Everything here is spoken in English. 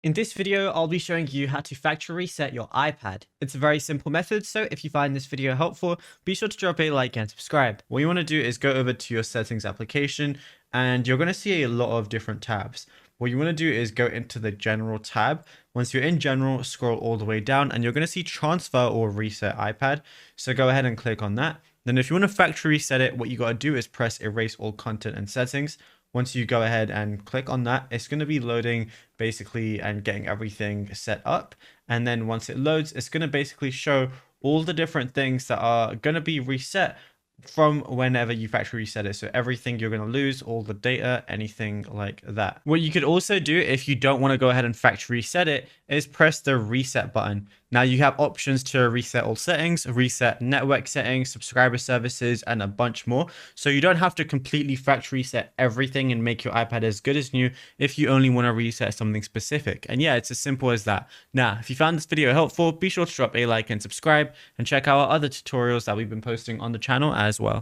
In this video, I'll be showing you how to factory reset your iPad. It's a very simple method, so if you find this video helpful, be sure to drop a like and subscribe. What you want to do is go over to your settings application, and you're going to see a lot of different tabs. What you want to do is go into the general tab. Once you're in general, scroll all the way down and you're going to see transfer or reset iPad. So go ahead and click on that. Then if you want to factory reset it, what you got to do is press erase all content and settings. Once you go ahead and click on that, it's going to be loading basically and getting everything set up. And then once it loads, it's going to basically show all the different things that are going to be reset from whenever you factory reset it. So everything you're going to lose, all the data, anything like that. What you could also do if you don't want to go ahead and factory reset it is press the reset button. Now you have options to reset all settings, reset network settings, subscriber services, and a bunch more. So you don't have to completely factory reset everything and make your iPad as good as new if you only want to reset something specific. And yeah, it's as simple as that. Now, if you found this video helpful, be sure to drop a like and subscribe and check out our other tutorials that we've been posting on the channel as well.